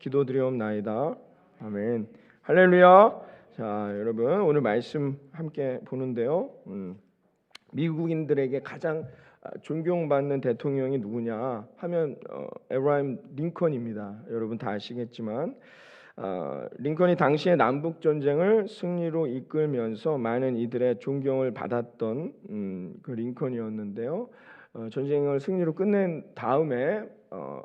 기도드리옵나이다. 아멘. 할렐루야. 자, 여러분 오늘 말씀 함께 보는데요. 미국인들에게 가장 존경받는 대통령이 누구냐 하면 에브라임 링컨입니다. 여러분 다 아시겠지만 링컨이 당시의 남북 전쟁을 승리로 이끌면서 많은 이들의 존경을 받았던 그 링컨이었는데요. 전쟁을 승리로 끝낸 다음에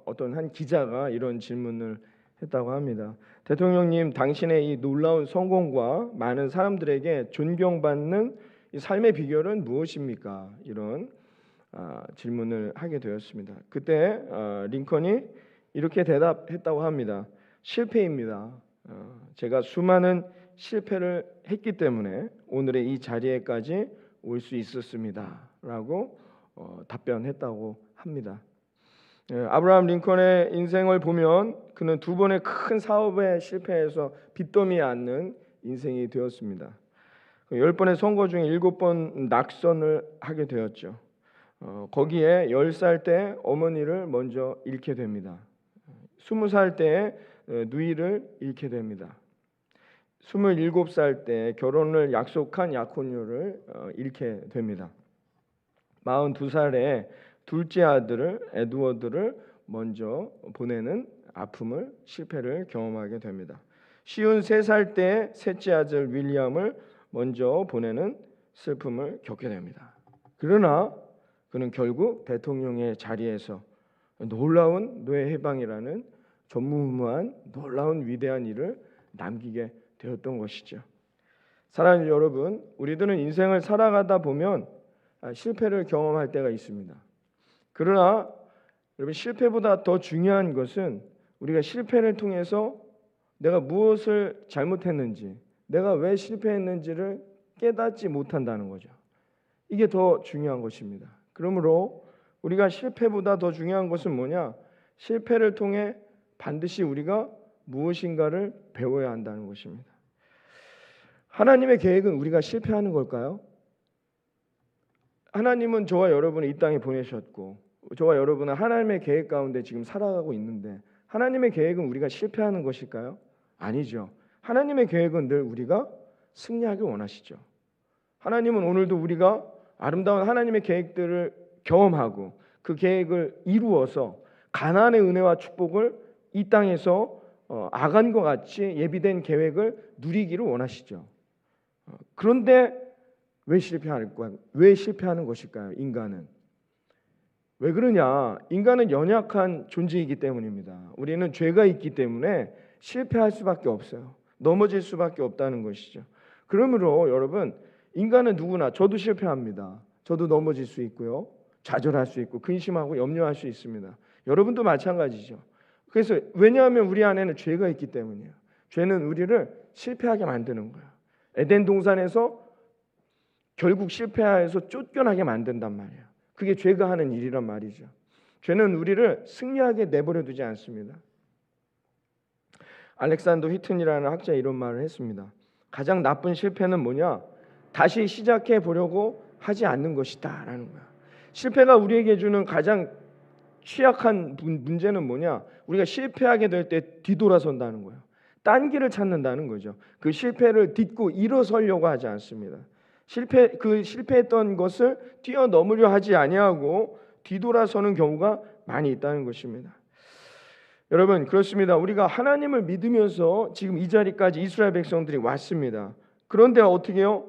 어떤 한 기자가 이런 질문을 했다고 합니다. 대통령님, 당신의 이 놀라운 성공과 많은 사람들에게 존경받는 이 삶의 비결은 무엇입니까? 이런 질문을 하게 되었습니다. 그때 링컨이 이렇게 대답했다고 합니다. 실패입니다. 제가 수많은 실패를 했기 때문에 오늘의 이 자리에까지 올 수 있었습니다. 라고 답변했다고 합니다. 아브라함 링컨의 인생을 보면 그는 두 번의 큰 사업에 실패해서 빚더미에 앉는 인생이 되었습니다. 10번의 선거 중에 7번 낙선을 하게 되었죠. 거기에 10살 때 어머니를 먼저 잃게 됩니다. 20살 때 누이를 잃게 됩니다. 27살 때 결혼을 약속한 약혼녀를 잃게 됩니다. 42살에 둘째 아들을 에드워드를 먼저 보내는 아픔을 실패를 경험하게 됩니다. 53살 때 셋째 아들 윌리엄을 먼저 보내는 슬픔을 겪게 됩니다. 그러나 그는 결국 대통령의 자리에서 놀라운 노예 해방이라는 전무후무한 놀라운 위대한 일을 남기게 되었던 것이죠. 사랑하는 여러분, 우리들은 인생을 살아가다 보면 실패를 경험할 때가 있습니다. 그러나 여러분, 실패보다 더 중요한 것은 우리가 실패를 통해서 내가 무엇을 잘못했는지, 내가 왜 실패했는지를 깨닫지 못한다는 거죠. 이게 더 중요한 것입니다. 그러므로 우리가 실패보다 더 중요한 것은 뭐냐? 실패를 통해 반드시 우리가 무엇인가를 배워야 한다는 것입니다. 하나님의 계획은 우리가 실패하는 걸까요? 하나님은 저와 여러분을 이 땅에 보내셨고 저와 여러분은 하나님의 계획 가운데 지금 살아가고 있는데 하나님의 계획은 우리가 실패하는 것일까요? 아니죠. 하나님의 계획은 늘 우리가 승리하길 원하시죠. 하나님은 오늘도 우리가 아름다운 하나님의 계획들을 경험하고 그 계획을 이루어서 가나안의 은혜와 축복을 이 땅에서 아간과 같이 예비된 계획을 누리기를 원하시죠. 그런데 왜 실패하는 것일까요? 인간은 왜 그러냐? 인간은 연약한 존재이기 때문입니다. 우리는 죄가 있기 때문에 실패할 수밖에 없어요. 넘어질 수밖에 없다는 것이죠. 그러므로 여러분, 인간은 누구나, 저도 실패합니다. 저도 넘어질 수 있고요, 좌절할 수 있고 근심하고 염려할 수 있습니다. 여러분도 마찬가지죠. 그래서 왜냐하면 우리 안에는 죄가 있기 때문이에요. 죄는 우리를 실패하게 만드는 거예요. 에덴 동산에서 결국 실패해서 쫓겨나게 만든단 말이에요. 그게 죄가 하는 일이란 말이죠. 죄는 우리를 승리하게 내버려 두지 않습니다. 알렉산더 휘튼이라는 학자가 이런 말을 했습니다. 가장 나쁜 실패는 뭐냐? 다시 시작해 보려고 하지 않는 것이다 라는 거야. 실패가 우리에게 주는 가장 취약한 문제는 뭐냐? 우리가 실패하게 될 때 뒤돌아선다는 거예요. 딴 길을 찾는다는 거죠. 그 실패를 딛고 일어서려고 하지 않습니다. 실패했던 것을 뛰어넘으려 하지 아니하고 뒤돌아서는 경우가 많이 있다는 것입니다. 여러분, 그렇습니다. 우리가 하나님을 믿으면서 지금 이 자리까지 이스라엘 백성들이 왔습니다. 그런데 어떻게 해요?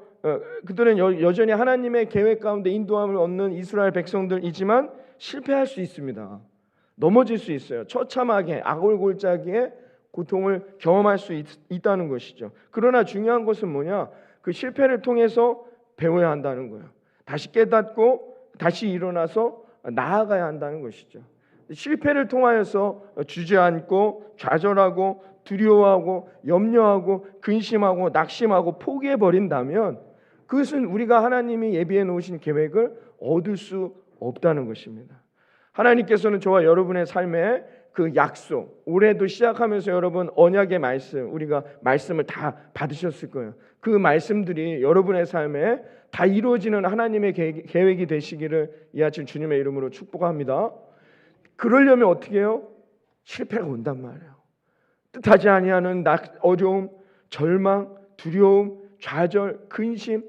그들은 여전히 하나님의 계획 가운데 인도함을 얻는 이스라엘 백성들이지만 실패할 수 있습니다. 넘어질 수 있어요. 처참하게 아골골짜기에 고통을 경험할 수 있다는 것이죠. 그러나 중요한 것은 뭐냐? 그 실패를 통해서 배워야 한다는 거예요. 다시 깨닫고 다시 일어나서 나아가야 한다는 것이죠. 실패를 통하여서 주저앉고 좌절하고 두려워하고 염려하고 근심하고 낙심하고 포기해버린다면 그것은 우리가 하나님이 예비해 놓으신 계획을 얻을 수 없다는 것입니다. 하나님께서는 저와 여러분의 삶에 그 약속, 올해도 시작하면서 여러분 언약의 말씀, 우리가 말씀을 다 받으셨을 거예요. 그 말씀들이 여러분의 삶에 다 이루어지는 하나님의 계획이 되시기를 이 아침 주님의 이름으로 축복합니다. 그러려면 어떻게 해요? 실패가 온단 말이에요. 뜻하지 아니하는 어려움, 절망, 두려움, 좌절, 근심,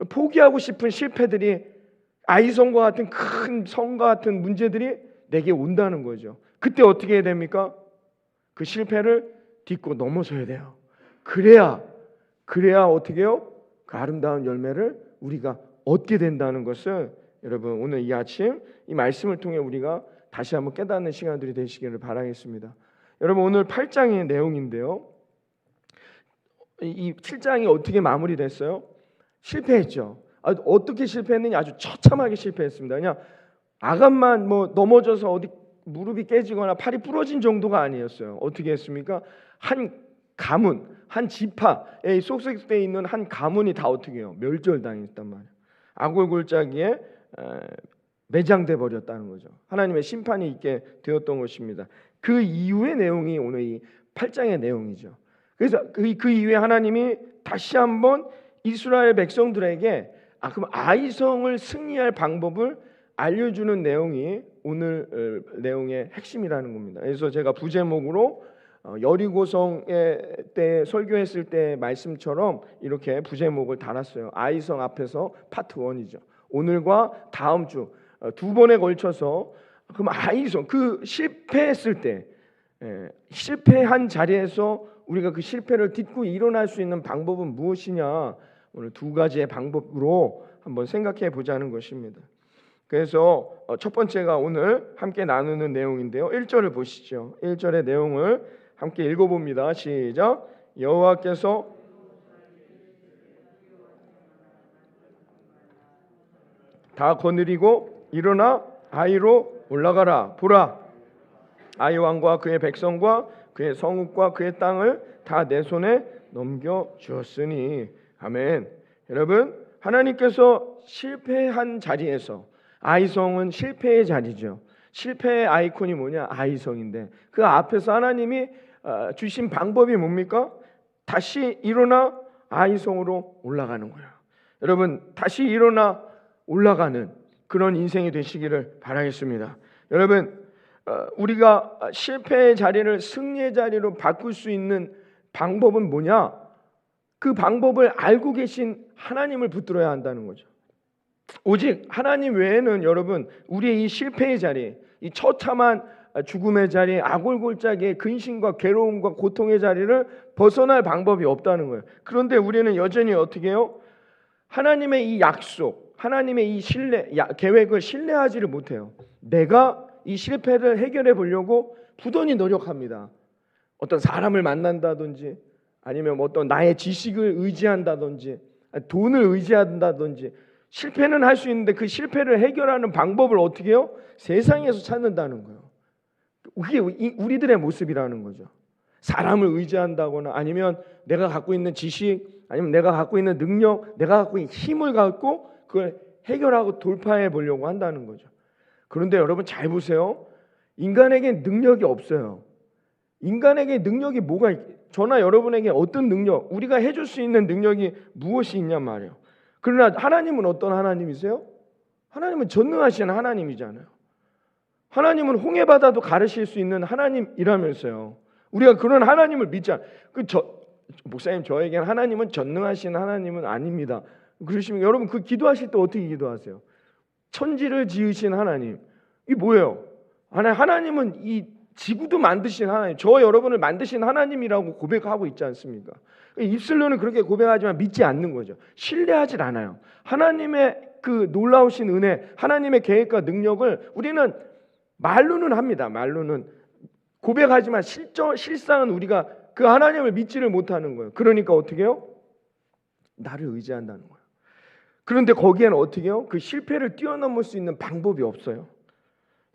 포기하고 싶은 실패들이 아이성과 같은 큰 성과 같은 문제들이 내게 온다는 거죠. 그때 어떻게 해야 됩니까? 그 실패를 딛고 넘어서야 돼요. 그래야 어떻게 해요? 그 아름다운 열매를 우리가 얻게 된다는 것을 여러분 오늘 이 아침 이 말씀을 통해 우리가 다시 한번 깨닫는 시간들이 되시기를 바라겠습니다. 여러분 오늘 8장의 내용인데요. 이 7장이 어떻게 마무리됐어요? 실패했죠. 어떻게 실패했느냐? 아주 처참하게 실패했습니다. 그냥 아간만 넘어져서 어디 무릎이 깨지거나 팔이 부러진 정도가 아니었어요. 어떻게 했습니까? 한 가문, 한 지파에 속속되어 있는 한 가문이 다 어떻게 해요? 멸절당했단 말이에요. 아골골짜기에 매장돼 버렸다는 거죠. 하나님의 심판이 있게 되었던 것입니다. 그 이후의 내용이 오늘 이 8장의 내용이죠. 그래서 그 이후에 하나님이 다시 한번 이스라엘 백성들에게 그럼 아이성을 승리할 방법을 알려주는 내용이 오늘 내용의 핵심이라는 겁니다. 그래서 제가 부제목으로 여리고성 때 설교했을 때 말씀처럼 이렇게 부제목을 달았어요. 아이성 앞에서 파트 1이죠. 오늘과 다음 주 두 번에 걸쳐서 그럼 아이성 그 실패했을 때 실패한 자리에서 우리가 그 실패를 딛고 일어날 수 있는 방법은 무엇이냐? 오늘 두 가지의 방법으로 한번 생각해 보자는 것입니다. 그래서 첫 번째가 오늘 함께 나누는 내용인데요. 1절을 보시죠. 1절의 내용을 함께 읽어봅니다. 시작. 여호와께서 다 거느리고 일어나 아이로 올라가라. 보라, 아이 왕과 그의 백성과 그의 성읍과 그의 땅을 다 내 손에 넘겨 주었으니. 아멘. 여러분, 하나님께서 실패한 자리에서, 아이성은 실패의 자리죠. 실패의 아이콘이 뭐냐? 아이성인데 그 앞에서 하나님이 주신 방법이 뭡니까? 다시 일어나 아이성으로 올라가는 거예요. 여러분, 다시 일어나 올라가는 그런 인생이 되시기를 바라겠습니다. 여러분, 우리가 실패의 자리를 승리의 자리로 바꿀 수 있는 방법은 뭐냐? 그 방법을 알고 계신 하나님을 붙들어야 한다는 거죠. 오직 하나님 외에는 여러분 우리의 이 실패의 자리, 이 처참한 죽음의 자리, 아골골짜기의 근심과 괴로움과 고통의 자리를 벗어날 방법이 없다는 거예요. 그런데 우리는 여전히 어떻게 해요? 하나님의 이 약속, 하나님의 이 계획을 신뢰하지를 못해요. 내가 이 실패를 해결해 보려고 부단히 노력합니다. 어떤 사람을 만난다든지 아니면 어떤 나의 지식을 의지한다든지 돈을 의지한다든지 실패는 할 수 있는데 그 실패를 해결하는 방법을 어떻게 해요? 세상에서 찾는다는 거예요. 그게 우리들의 모습이라는 거죠. 사람을 의지한다거나 아니면 내가 갖고 있는 지식 아니면 내가 갖고 있는 능력, 내가 갖고 있는 힘을 갖고 그걸 해결하고 돌파해 보려고 한다는 거죠. 그런데 여러분 잘 보세요. 인간에게 능력이 없어요. 인간에게 능력이 뭐가 저나 여러분에게 어떤 능력, 우리가 해줄 수 있는 능력이 무엇이 있냔 말이에요. 그러나 하나님은 어떤 하나님이세요? 하나님은 전능하신 하나님이잖아요. 하나님은 홍해바다도 가르칠 수 있는 하나님이라면서요. 우리가 그런 하나님을 믿지 않아요. 목사님, 저에게는 하나님은 전능하신 하나님은 아닙니다. 그러시면 여러분 그 기도하실 때 어떻게 기도하세요? 천지를 지으신 하나님, 이게 뭐예요? 하나님은 이 지구도 만드신 하나님, 저 여러분을 만드신 하나님이라고 고백하고 있지 않습니까? 입술로는 그렇게 고백하지만 믿지 않는 거죠. 신뢰하지 않아요. 하나님의 그 놀라우신 은혜, 하나님의 계획과 능력을 우리는 말로는 합니다. 말로는 고백하지만 실상은 우리가 그 하나님을 믿지를 못하는 거예요. 그러니까 어떻게 해요? 나를 의지한다는 거예요. 그런데 거기에는 어떻게 해요? 그 실패를 뛰어넘을 수 있는 방법이 없어요.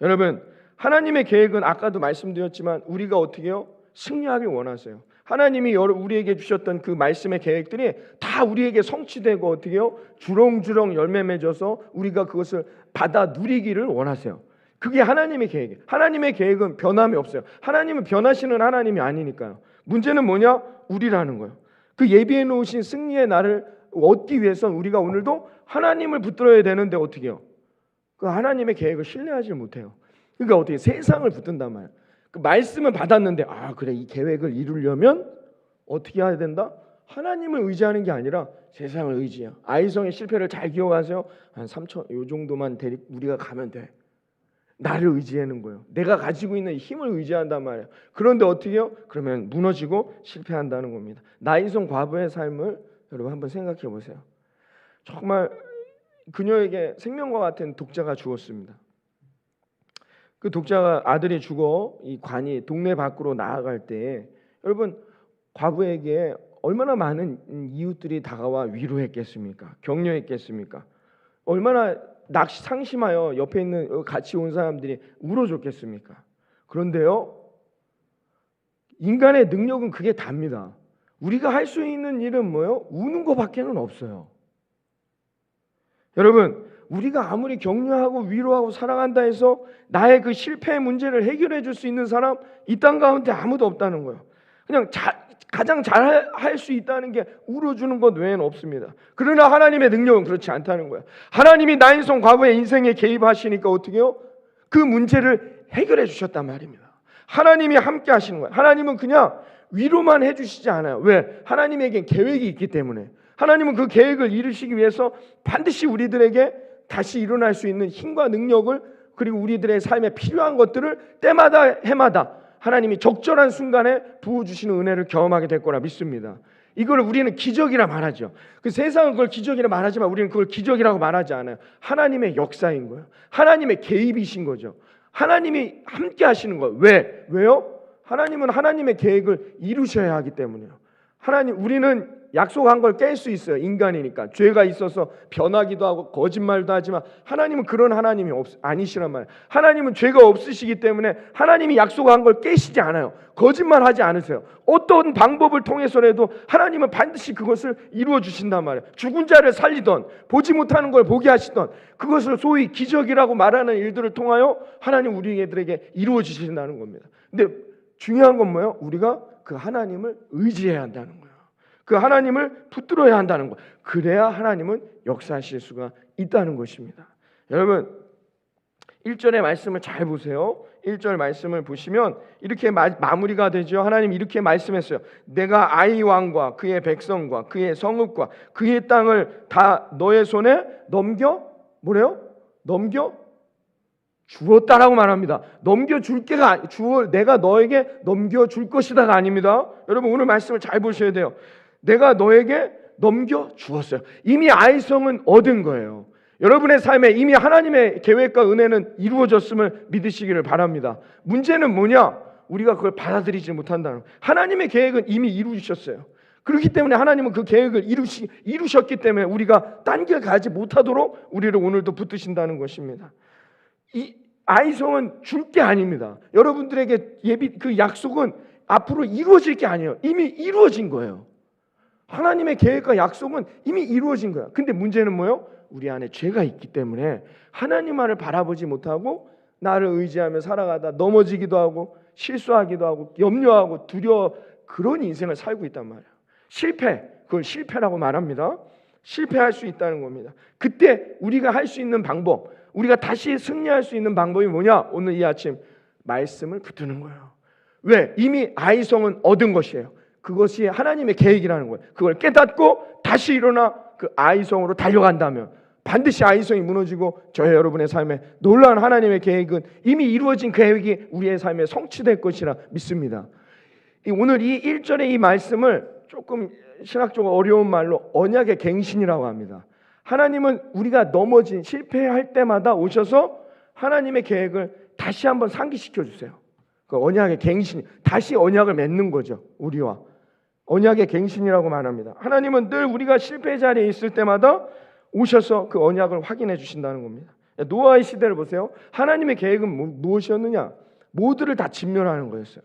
여러분, 하나님의 계획은 아까도 말씀드렸지만 우리가 어떻게 해요? 승리하길 원하세요. 하나님이 우리에게 주셨던 그 말씀의 계획들이 다 우리에게 성취되고 어떻게 해요? 주렁주렁 열매 맺어서 우리가 그것을 받아 누리기를 원하세요. 그게 하나님의 계획이에요. 하나님의 계획은 변함이 없어요. 하나님은 변하시는 하나님이 아니니까요. 문제는 뭐냐? 우리라는 거예요. 그 예비해 놓으신 승리의 날을 얻기 위해서는 우리가 오늘도 하나님을 붙들어야 되는데 어떻게 해요? 그 하나님의 계획을 신뢰하지 못해요. 그러니까 어떻게 세상을 붙든단 말이에요. 그 말씀은 받았는데 그래, 이 계획을 이루려면 어떻게 해야 된다? 하나님을 의지하는 게 아니라 세상을 의지해요. 아이성의 실패를 잘 기억하세요. 한 3천 요 정도만 우리가 가면 돼. 나를 의지하는 거예요. 내가 가지고 있는 힘을 의지한단 말이에요. 그런데 어떻게 해요? 그러면 무너지고 실패한다는 겁니다. 나이성 과부의 삶을 여러분 한번 생각해 보세요. 정말 그녀에게 생명과 같은 독자가 죽었습니다. 그 독자가 아들이 죽어 이 관이 동네 밖으로 나아갈 때 여러분 과부에게 얼마나 많은 이웃들이 다가와 위로했겠습니까? 격려했겠습니까? 얼마나 상심하여 옆에 있는 같이 온 사람들이 울어줬겠습니까? 그런데요, 인간의 능력은 그게 답니다. 우리가 할 수 있는 일은 뭐예요? 우는 것밖에는 없어요. 여러분, 우리가 아무리 격려하고 위로하고 사랑한다 해서 나의 그 실패의 문제를 해결해 줄 수 있는 사람 이 땅 가운데 아무도 없다는 거예요. 그냥 가장 잘 할 수 있다는 게 울어주는 것 외에는 없습니다. 그러나 하나님의 능력은 그렇지 않다는 거예요. 하나님이 나인성 과부의 인생에 개입하시니까 어떻게 해요? 그 문제를 해결해 주셨단 말입니다. 하나님이 함께 하시는 거예요. 하나님은 그냥 위로만 해주시지 않아요. 왜? 하나님에겐 계획이 있기 때문에. 하나님은 그 계획을 이루시기 위해서 반드시 우리들에게 다시 일어날 수 있는 힘과 능력을, 그리고 우리들의 삶에 필요한 것들을 때마다 해마다 하나님이 적절한 순간에 부어주시는 은혜를 경험하게 될 거라 믿습니다. 이걸 우리는 기적이라 말하죠. 그 세상은 그걸 기적이라 말하지만 우리는 그걸 기적이라고 말하지 않아요. 하나님의 역사인 거예요. 하나님의 개입이신 거죠. 하나님이 함께 하시는 거예요. 왜요? 하나님은 하나님의 계획을 이루셔야 하기 때문이에요. 우리는 약속한 걸 깰 수 있어요. 인간이니까. 죄가 있어서 변하기도 하고 거짓말도 하지만 하나님은 그런 하나님이 아니시란 말이에요. 하나님은 죄가 없으시기 때문에 하나님이 약속한 걸 깨시지 않아요. 거짓말하지 않으세요. 어떤 방법을 통해서라도 하나님은 반드시 그것을 이루어 주신단 말이에요. 죽은 자를 살리던 보지 못하는 걸 보게 하시던 그것을 소위 기적이라고 말하는 일들을 통하여 하나님 우리들에게 이루어 주신다는 겁니다. 근데 중요한 건 뭐예요? 우리가 그 하나님을 의지해야 한다는 거예요. 그 하나님을 붙들어야 한다는 것. 그래야 하나님은 역사하실 수가 있다는 것입니다. 여러분 1절의 말씀을 잘 보세요. 1절 말씀을 보시면 이렇게 마무리가 되죠. 하나님 이렇게 말씀했어요. 내가 아이 왕과 그의 백성과 그의 성읍과 그의 땅을 다 너의 손에 넘겨 주었다라고 말합니다. 내가 너에게 넘겨줄 것이다가 아닙니다. 여러분 오늘 말씀을 잘 보셔야 돼요. 내가 너에게 넘겨주었어요. 이미 아이성은 얻은 거예요. 여러분의 삶에 이미 하나님의 계획과 은혜는 이루어졌음을 믿으시기를 바랍니다. 문제는 뭐냐? 우리가 그걸 받아들이지 못한다는 거예요. 하나님의 계획은 이미 이루셨어요. 그렇기 때문에 하나님은 그 계획을 이루셨기 때문에 우리가 딴 길 가지 못하도록 우리를 오늘도 붙드신다는 것입니다. 이 아이성은 줄 게 아닙니다. 여러분들에게 그 약속은 앞으로 이루어질 게 아니에요. 이미 이루어진 거예요. 하나님의 계획과 약속은 이미 이루어진 거야. 근데 문제는 뭐예요? 우리 안에 죄가 있기 때문에 하나님만을 바라보지 못하고 나를 의지하며 살아가다 넘어지기도 하고 실수하기도 하고 염려하고 두려워 그런 인생을 살고 있단 말이에요. 그걸 실패라고 말합니다. 실패할 수 있다는 겁니다. 그때 우리가 할 수 있는 방법, 우리가 다시 승리할 수 있는 방법이 뭐냐? 오늘 이 아침 말씀을 붙드는 거예요. 왜? 이미 아이성은 얻은 것이에요. 그것이 하나님의 계획이라는 거예요. 그걸 깨닫고 다시 일어나 그 아이성으로 달려간다면 반드시 아이성이 무너지고 저의 여러분의 삶에 놀라운 하나님의 계획은 이미 이루어진 계획이 우리의 삶에 성취될 것이라 믿습니다. 오늘 이 1절의 이 말씀을 조금 신학적으로 어려운 말로 언약의 갱신이라고 합니다. 하나님은 우리가 실패할 때마다 오셔서 하나님의 계획을 다시 한번 상기시켜 주세요. 그 언약의 갱신, 다시 언약을 맺는 거죠. 우리와 언약의 갱신이라고 말합니다. 하나님은 늘 우리가 실패 자리에 있을 때마다 오셔서 그 언약을 확인해 주신다는 겁니다. 노아의 시대를 보세요. 하나님의 계획은 무엇이었느냐? 모두를 다 진멸하는 거였어요.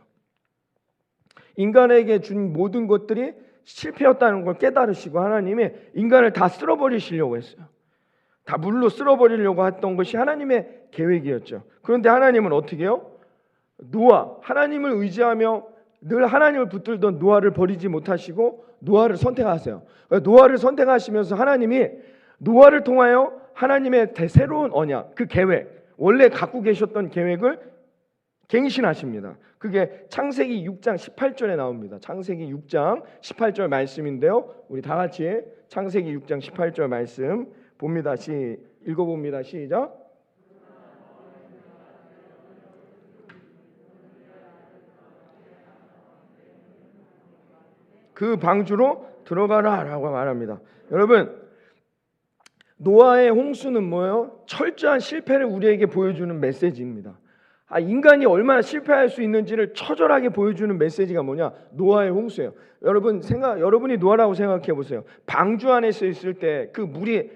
인간에게 준 모든 것들이 실패였다는 걸 깨달으시고 하나님이 인간을 다 쓸어버리시려고 했어요. 다 물로 쓸어버리려고 했던 것이 하나님의 계획이었죠. 그런데 하나님은 어떻게 해요? 하나님을 의지하며 늘 하나님을 붙들던 노아를 버리지 못하시고 노아를 선택하세요. 노아를 선택하시면서 하나님이 노아를 통하여 하나님의 새로운 언약, 그 계획, 원래 갖고 계셨던 계획을 갱신하십니다. 그게 창세기 6장 18절에 나옵니다. 창세기 6장 18절 말씀인데요. 우리 다 같이 창세기 6장 18절 말씀 봅니다. 읽어봅니다. 시작. 그 방주로 들어가라라고 말합니다. 여러분, 노아의 홍수는 뭐예요? 철저한 실패를 우리에게 보여주는 메시지입니다. 인간이 얼마나 실패할 수 있는지를 처절하게 보여주는 메시지가 뭐냐? 노아의 홍수예요. 여러분이 노아라고 생각해 보세요. 방주 안에 있을 때 그 물이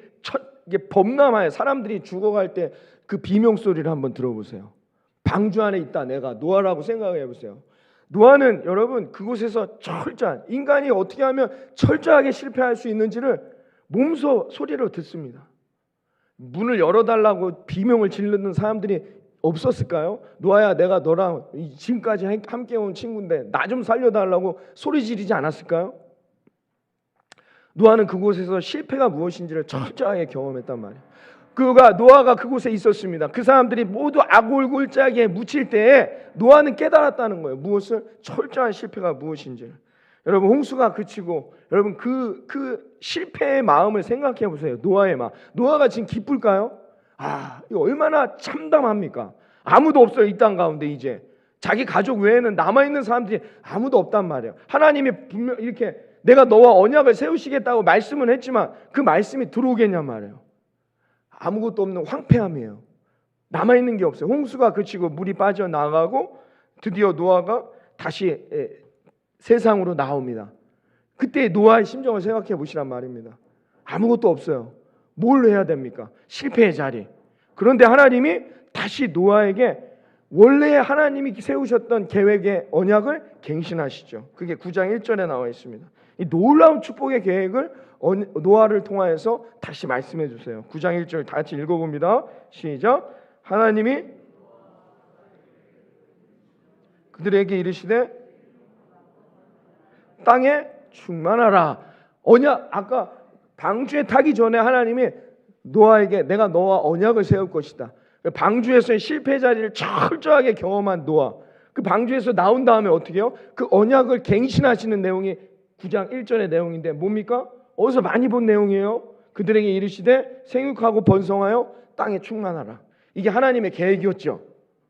이게 범람하여 사람들이 죽어갈 때 그 비명 소리를 한번 들어보세요. 방주 안에 있다 내가 노아라고 생각해 보세요. 노아는 여러분 그곳에서 철저한, 인간이 어떻게 하면 철저하게 실패할 수 있는지를 몸소 소리로 듣습니다. 문을 열어달라고 비명을 지르는 사람들이 없었을까요? 노아야, 내가 너랑 지금까지 함께 온 친구인데 나 좀 살려달라고 소리 지르지 않았을까요? 노아는 그곳에서 실패가 무엇인지를 철저하게 경험했단 말이에요. 노아가 그곳에 있었습니다. 그 사람들이 모두 아골골짜기에 묻힐 때에 노아는 깨달았다는 거예요. 무엇을? 철저한 실패가 무엇인지를. 여러분, 홍수가 그치고 여러분 그 실패의 마음을 생각해 보세요. 노아의 마음. 노아가 지금 기쁠까요? 이거 얼마나 참담합니까? 아무도 없어요. 이 땅 가운데 이제 자기 가족 외에는 남아있는 사람들이 아무도 없단 말이에요. 하나님이 분명 이렇게 내가 너와 언약을 세우시겠다고 말씀은 했지만 그 말씀이 들어오겠냔 말이에요. 아무것도 없는 황폐함이에요. 남아있는 게 없어요. 홍수가 그치고 물이 빠져나가고 드디어 노아가 다시 세상으로 나옵니다. 그때 노아의 심정을 생각해 보시란 말입니다. 아무것도 없어요. 뭘 해야 됩니까? 실패의 자리. 그런데 하나님이 다시 노아에게 원래 하나님이 세우셨던 계획의 언약을 갱신하시죠. 그게 9장 1절에 나와 있습니다. 이 놀라운 축복의 계획을 노아를 통하여서 다시 말씀해 주세요. 9장 1절 다 같이 읽어봅니다. 시작. 하나님이 그들에게 이르시되 땅에 충만하라. 언약, 아까 방주에 타기 전에 하나님이 노아에게 내가 너와 언약을 세울 것이다. 방주에서의 실패 자리를 철저하게 경험한 노아, 그 방주에서 나온 다음에 어떻게 해요? 그 언약을 갱신하시는 내용이 9장 1절의 내용인데 뭡니까? 어디서 많이 본 내용이에요? 그들에게 이르시되 생육하고 번성하여 땅에 충만하라. 이게 하나님의 계획이었죠.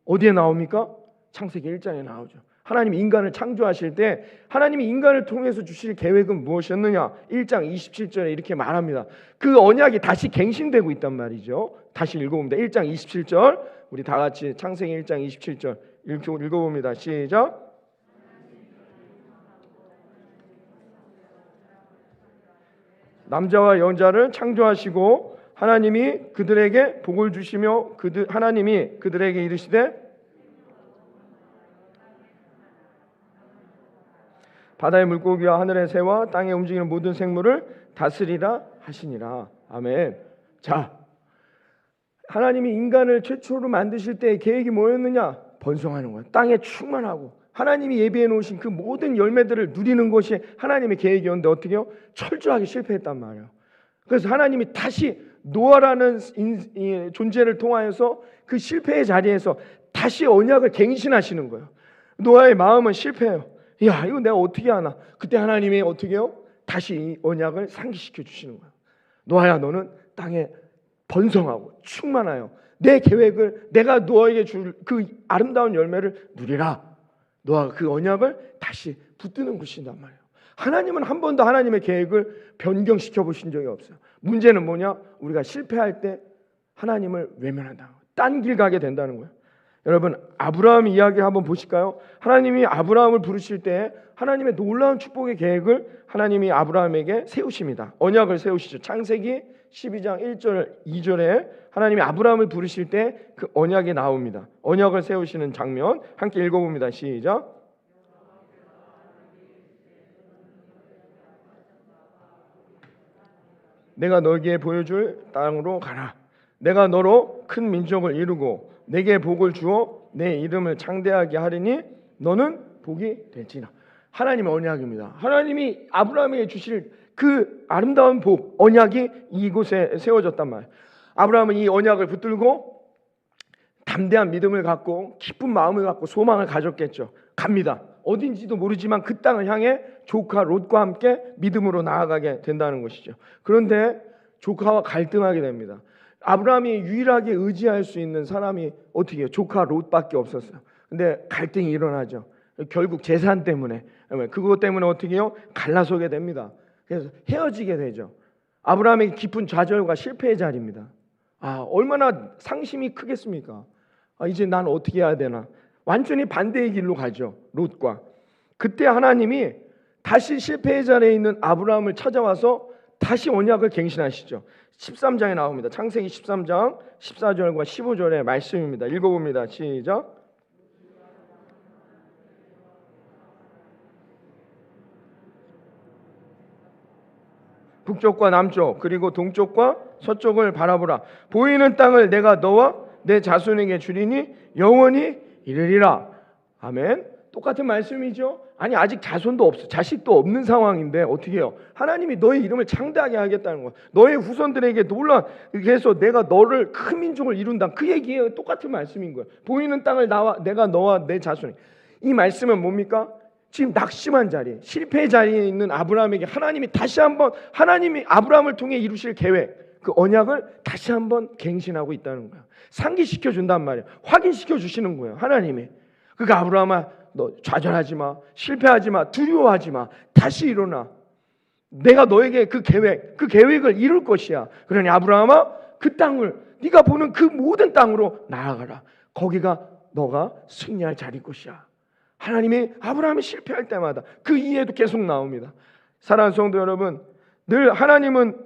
어디에 나옵니까? 창세기 1장에 나오죠. 하나님이 인간을 창조하실 때 하나님이 인간을 통해서 주실 계획은 무엇이었느냐? 1장 27절에 이렇게 말합니다. 그 언약이 다시 갱신되고 있단 말이죠. 다시 읽어봅니다. 1장 27절 우리 다 같이 창세기 1장 27절 읽어봅니다. 시작. 남자와 여자를 창조하시고 하나님이 그들에게 복을 주시며 하나님이 그들에게 이르시되 바다의 물고기와 하늘의 새와 땅에 움직이는 모든 생물을 다스리라 하시니라. 아멘. 자, 하나님이 인간을 최초로 만드실 때의 계획이 뭐였느냐? 번성하는 거예요. 땅에 충만하고 하나님이 예비해 놓으신 그 모든 열매들을 누리는 것이 하나님의 계획이었는데 어떻게 해요? 철저하게 실패했단 말이에요. 그래서 하나님이 다시 노아라는 존재를 통하여서 그 실패의 자리에서 다시 언약을 갱신하시는 거예요. 노아의 마음은 실패해요. 야, 이거 내가 어떻게 하나? 그때 하나님이 어떻게 해요? 다시 이 언약을 상기시켜 주시는 거예요. 노아야, 너는 땅에 번성하고 충만하여 내 계획을 내가 너에게 줄 그 아름다운 열매를 누리라. 노아가 그 언약을 다시 붙드는 것이란 말이에요. 하나님은 한 번도 하나님의 계획을 변경시켜 보신 적이 없어요. 문제는 뭐냐? 우리가 실패할 때 하나님을 외면한다는 거예요. 딴 길 가게 된다는 거예요. 여러분, 아브라함 이야기 한번 보실까요? 하나님이 아브라함을 부르실 때 하나님의 놀라운 축복의 계획을 하나님이 아브라함에게 세우십니다. 언약을 세우시죠. 창세기 12장 1절 2절에 하나님이 아브라함을 부르실 때 그 언약이 나옵니다. 언약을 세우시는 장면 함께 읽어봅니다. 시작. 내가 너에게 보여줄 땅으로 가라. 내가 너로 큰 민족을 이루고 내게 복을 주어 내 이름을 창대하게 하리니 너는 복이 될지라. 하나님의 언약입니다. 하나님이 아브라함에게 주실 그 아름다운 복, 언약이 이곳에 세워졌단 말이에요. 아브라함은 이 언약을 붙들고 담대한 믿음을 갖고 기쁜 마음을 갖고 소망을 가졌겠죠. 갑니다. 어딘지도 모르지만 그 땅을 향해 조카 롯과 함께 믿음으로 나아가게 된다는 것이죠. 그런데 조카와 갈등하게 됩니다. 아브라함이 유일하게 의지할 수 있는 사람이 어떻게 해요? 조카 롯밖에 없었어요. 근데 갈등이 일어나죠. 결국 재산 때문에, 그것 때문에 어떻게 해요? 갈라서게 됩니다. 그래서 헤어지게 되죠. 아브라함의 깊은 좌절과 실패의 자리입니다. 얼마나 상심이 크겠습니까? 이제 난 어떻게 해야 되나? 완전히 반대의 길로 가죠. 롯과. 그때 하나님이 다시 실패의 자리에 있는 아브라함을 찾아와서 다시 언약을 갱신하시죠. 13장에 나옵니다. 창세기 13장 14절과 15절의 말씀입니다. 읽어봅니다. 시작. 북쪽과 남쪽 그리고 동쪽과 서쪽을 바라보라. 보이는 땅을 내가 너와 내 자손에게 주리니 영원히 이르리라. 아멘. 똑같은 말씀이죠. 아니 아직 자손도 없어, 자식도 없는 상황인데 어떻게 해요? 하나님이 너의 이름을 창대하게 하겠다는 거야. 너의 후손들에게 그래서 내가 너를 큰 민족을 이룬다. 그 얘기에 똑같은 말씀인 거예요. 보이는 땅을 내가 너와 내 자손이. 이 말씀은 뭡니까? 지금 낙심한 자리에, 실패의 자리에 있는 아브라함에게 하나님이 다시 한번, 하나님이 아브라함을 통해 이루실 계획, 그 언약을 다시 한번 갱신하고 있다는 거예요. 상기시켜 준단 말이에요. 확인시켜 주시는 거예요. 하나님이. 그러니까 아브라함아, 너 좌절하지 마, 실패하지 마, 두려워하지 마. 다시 일어나. 내가 너에게 그 계획을 이룰 것이야. 그러니 아브라함아, 그 땅을, 네가 보는 그 모든 땅으로 나아가라. 거기가 너가 승리할 자리일 것이야. 하나님이 아브라함이 실패할 때마다 그 이해도 계속 나옵니다. 사랑하는 성도 여러분, 늘 하나님은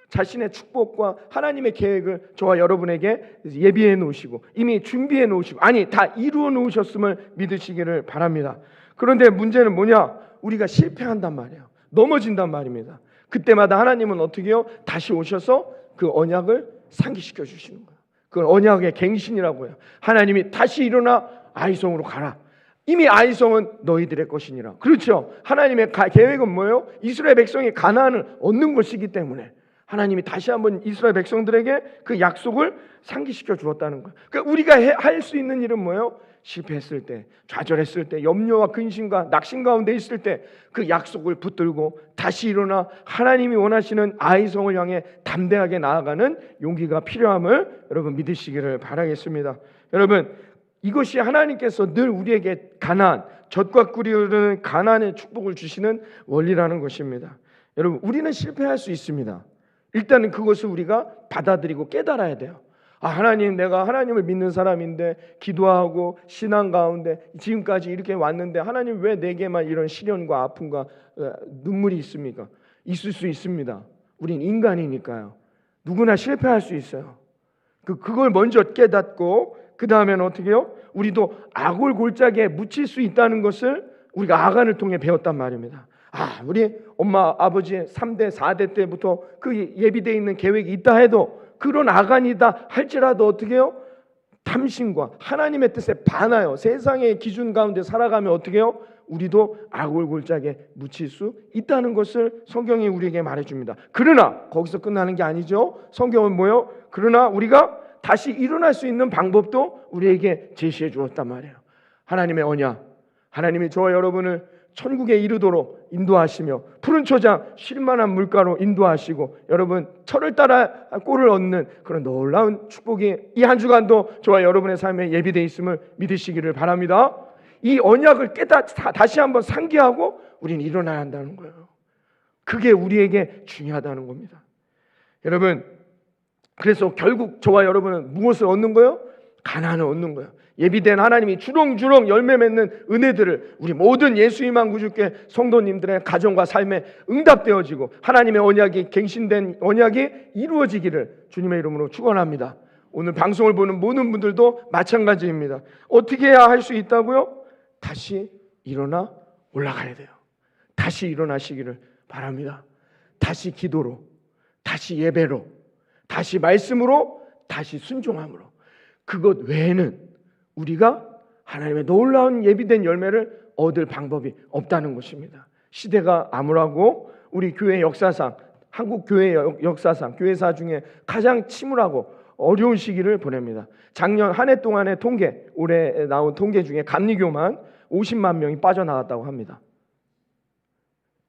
자신의 축복과 하나님의 계획을 저와 여러분에게 예비해 놓으시고 이미 준비해 놓으시고, 아니 다 이루어 놓으셨음을 믿으시기를 바랍니다. 그런데 문제는 뭐냐? 우리가 실패한단 말이에요. 넘어진단 말입니다. 그때마다 하나님은 어떻게 해요? 다시 오셔서 그 언약을 상기시켜 주시는 거예요. 그걸 언약의 갱신이라고 해요. 하나님이 다시 일어나 아이성으로 가라. 이미 아이성은 너희들의 것이니라. 그렇죠. 하나님의 계획은 뭐예요? 이스라엘 백성이 가나안을 얻는 것이기 때문에 하나님이 다시 한번 이스라엘 백성들에게 그 약속을 상기시켜 주었다는 거예요. 그러니까 우리가 할 수 있는 일은 뭐예요? 실패했을 때, 좌절했을 때, 염려와 근심과 낙심 가운데 있을 때 그 약속을 붙들고 다시 일어나 하나님이 원하시는 아이성을 향해 담대하게 나아가는 용기가 필요함을 여러분 믿으시기를 바라겠습니다. 여러분, 이것이 하나님께서 늘 우리에게 가나안, 젖과 꿀이 흐르는 가나안의 축복을 주시는 원리라는 것입니다. 여러분, 우리는 실패할 수 있습니다. 일단은 그것을 우리가 받아들이고 깨달아야 돼요. 하나님, 내가 하나님을 믿는 사람인데 기도하고 신앙 가운데 지금까지 이렇게 왔는데 하나님 왜 내게만 이런 시련과 아픔과 눈물이 있습니까? 있을 수 있습니다. 우린 인간이니까요. 누구나 실패할 수 있어요. 그걸 먼저 깨닫고 그 다음에는 어떻게 해요? 우리도 악을 골짜기에 묻힐 수 있다는 것을 우리가 아간을 통해 배웠단 말입니다. 우리 엄마 아버지 3대 4대 때부터 그 예비되어 있는 계획이 있다 해도 그런 아간이다 할지라도 어떻게 해요? 탐심과 하나님의 뜻에 반하여 세상의 기준 가운데 살아가면 어떻게 해요? 우리도 악을 골짜기에 묻힐 수 있다는 것을 성경이 우리에게 말해줍니다. 그러나 거기서 끝나는 게 아니죠. 성경은 뭐예요? 그러나 우리가 다시 일어날 수 있는 방법도 우리에게 제시해 주었단 말이에요. 하나님의 언약, 하나님이 저와 여러분을 천국에 이르도록 인도하시며 푸른 초장 쉴만한 물가로 인도하시고 여러분 철을 따라 꼴을 얻는 그런 놀라운 축복이 이 한 주간도 저와 여러분의 삶에 예비되어 있음을 믿으시기를 바랍니다. 이 언약을 다시 한번 상기하고 우리는 일어나야 한다는 거예요. 그게 우리에게 중요하다는 겁니다. 여러분, 그래서 결국 저와 여러분은 무엇을 얻는 거예요? 가나안을 얻는 거예요. 예비된 하나님이 주렁주렁 열매 맺는 은혜들을 우리 모든 예수님만 구주께 성도님들의 가정과 삶에 응답되어지고 하나님의 언약이 갱신된 언약이 이루어지기를 주님의 이름으로 축원합니다. 오늘 방송을 보는 모든 분들도 마찬가지입니다. 어떻게 해야 할 수 있다고요? 다시 일어나 올라가야 돼요. 다시 일어나시기를 바랍니다. 다시 기도로, 다시 예배로, 다시 말씀으로, 다시 순종함으로. 그것 외에는 우리가 하나님의 놀라운 예비된 열매를 얻을 방법이 없다는 것입니다. 시대가 암울하고 우리 교회 역사상, 한국 교회 역사상 교회사 중에 가장 침울하고 어려운 시기를 보냅니다. 작년 한 해 동안의 통계, 올해 나온 통계 중에 감리교만 50만 명이 빠져나갔다고 합니다.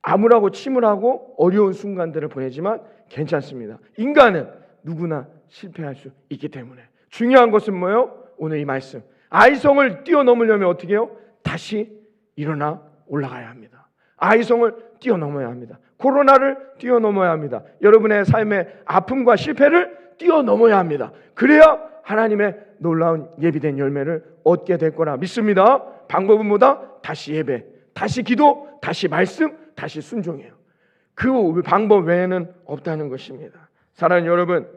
암울하고 침울하고 어려운 순간들을 보내지만 괜찮습니다. 인간은 누구나 실패할 수 있기 때문에 중요한 것은 뭐예요? 오늘 이 말씀, 아이성을 뛰어넘으려면 어떻게 해요? 다시 일어나 올라가야 합니다. 아이성을 뛰어넘어야 합니다. 코로나를 뛰어넘어야 합니다. 여러분의 삶의 아픔과 실패를 뛰어넘어야 합니다. 그래야 하나님의 놀라운 예비된 열매를 얻게 될 거라 믿습니다. 방법은 뭐다? 다시 예배, 다시 기도, 다시 말씀, 다시 순종해요. 그 방법 외에는 없다는 것입니다. 사랑하는 여러분,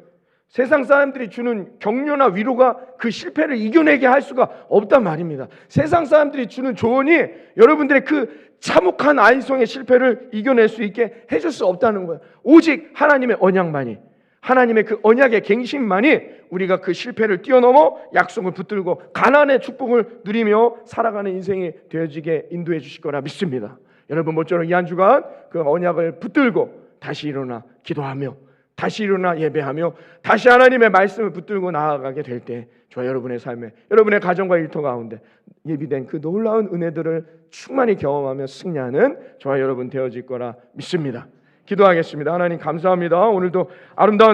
세상 사람들이 주는 격려나 위로가 그 실패를 이겨내게 할 수가 없단 말입니다. 세상 사람들이 주는 조언이 여러분들의 그 참혹한 아이성의 실패를 이겨낼 수 있게 해줄 수 없다는 거예요. 오직 하나님의 언약만이, 하나님의 그 언약의 갱신만이 우리가 그 실패를 뛰어넘어 약속을 붙들고 가나안의 축복을 누리며 살아가는 인생이 되어지게 인도해 주실 거라 믿습니다. 여러분 모쪼록 이 한 주간 그 언약을 붙들고 다시 일어나 기도하며 다시 일어나 예배하며 다시 하나님의 말씀을 붙들고 나아가게 될 때 저와 여러분의 삶에, 여러분의 가정과 일터 가운데 예비된 그 놀라운 은혜들을 충만히 경험하며 승리하는 저와 여러분 되어질 거라 믿습니다. 기도하겠습니다. 하나님 감사합니다. 오늘도 아름다운